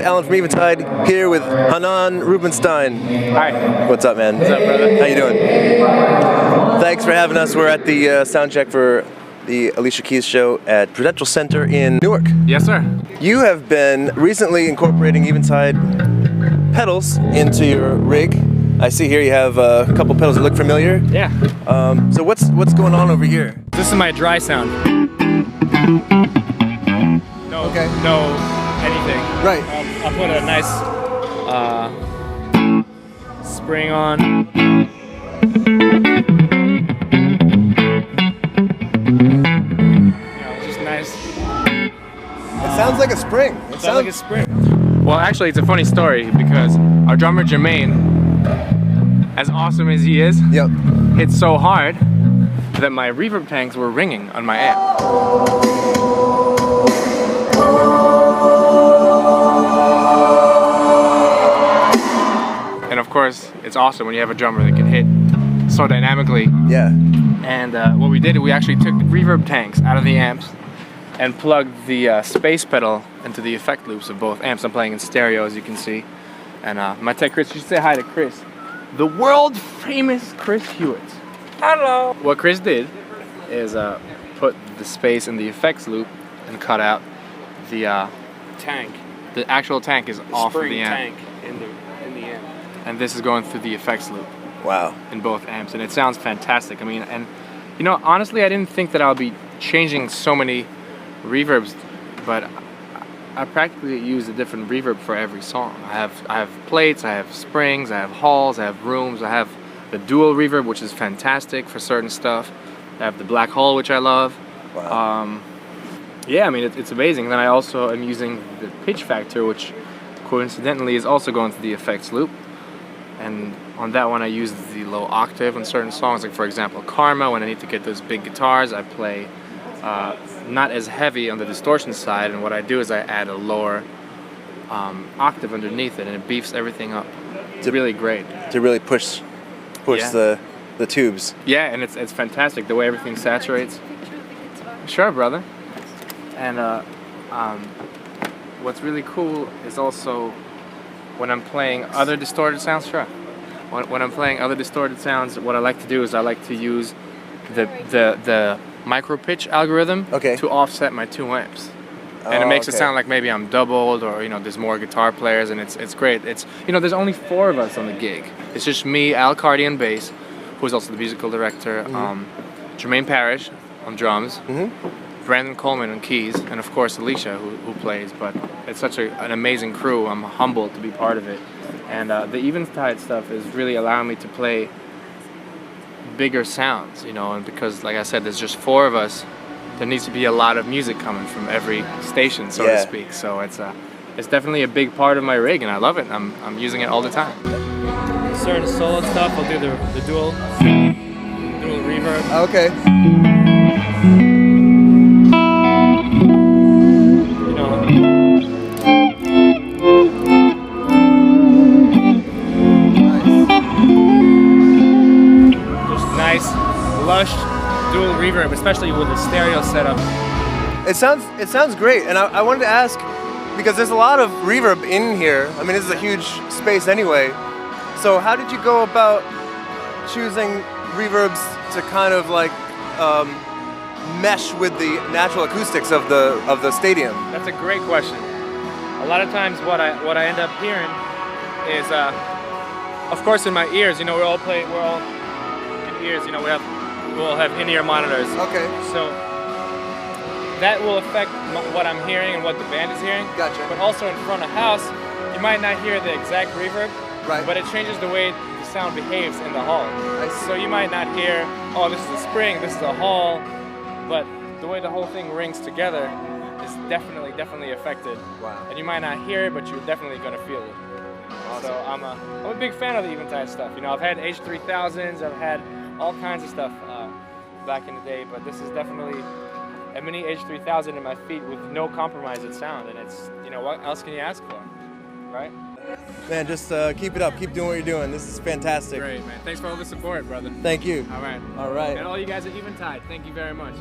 Alan from Eventide, here with Hanan Rubinstein. Hi. What's up, man? What's up, brother? How you doing? Thanks for having us. We're at the sound check for the Alicia Keys show at Prudential Center in Newark. Yes, sir. You have been recently incorporating Eventide pedals into your rig. I see here you have a couple pedals that look familiar. Yeah. So what's going on over here? This is my dry sound. No, Okay. no anything. Right. I'll put a nice spring on. Just nice. It sounds like a spring. It Sounds like a spring. Well, actually, it's a funny story because our drummer Jermaine, as awesome as he is, Yep. hit so hard that my reverb tanks were ringing on my amp. And of course, it's awesome when you have a drummer that can hit so dynamically. Yeah. And what we did, we actually took reverb tanks out of the amps and plugged the space pedal into the effect loops of both amps. I'm playing in stereo, as you can see. And my tech Chris, you should say hi to Chris. The world famous Chris Hewitt. Hello. What Chris did is put the space in the effects loop and cut out the tank. The actual tank is off of the amp. Tank in the amp. And this is going through the effects loop Wow. in both amps, and it sounds fantastic. I mean, and you know, honestly, I didn't think that I'll be changing so many reverbs, but I practically use a different reverb for every song. I have plates, I have springs, I have halls, I have rooms, I have the dual reverb, which is fantastic for certain stuff. I have the black hole, which I love. Wow. Yeah, I mean, it's amazing. Then I also am using the pitch factor, which coincidentally is also going through the effects loop. And on that one, I use the low octave on certain songs, like for example, Karma. When I need to get those big guitars, I play not as heavy on the distortion side, and what I do is I add a lower octave underneath it, and it beefs everything up. It's really great. To really push Yeah. the tubes. Yeah, and it's fantastic the way everything saturates. Sure, brother. And what's really cool is also when I'm playing other distorted sounds. Sure. When I'm playing other distorted sounds, what I like to do is I like to use the micro pitch algorithm to offset my two amps. And it makes it sound like maybe I'm doubled, or you know, there's more guitar players, and it's great. It's, you know, there's only 4 of us on the gig. It's just me, Al Cardi on bass, who's also the musical director, Jermaine Parrish on drums, Brandon Coleman on keys, and of course Alicia who plays. But it's such an amazing crew. I'm humbled to be part of it, and the Eventide stuff is really allowing me to play bigger sounds, you know, and because like I said, there's just 4 of us. There needs to be a lot of music coming from every station, so to speak. So it's definitely a big part of my rig, and I love it. I'm using it all the time. Certain solo stuff, I'll do the dual reverb. Okay. You know. Just nice, lush dual reverb, especially with the stereo setup. It sounds great, and I wanted to ask, because there's a lot of reverb in here. I mean, this is a huge space anyway. So how did you go about choosing reverbs to kind of like mesh with the natural acoustics of the stadium? That's a great question. A lot of times what I end up hearing is, of course, in my ears, you know, we're all in ears, you know, we'll have in-ear monitors. Okay. So that will affect what I'm hearing and what the band is hearing. Gotcha. But also in front of house, you might not hear the exact reverb, Right. but it changes the way the sound behaves in the hall. So you might not hear, oh, this is a spring, this is a hall, but the way the whole thing rings together is definitely affected. Wow. And you might not hear it, but you're definitely gonna feel it. Awesome. So I'm a big fan of the Eventide stuff. You know, I've had H3000s, I've had all kinds of stuff back in the day, but this is definitely a mini H3000 in my feet with no compromised sound, and it's, you know, what else can you ask for, right? Man, just keep it up. Keep doing what you're doing. This is fantastic. Great, man. Thanks for all the support, brother. Thank you. All right. All right. And all you guys at Eventide, thank you very much.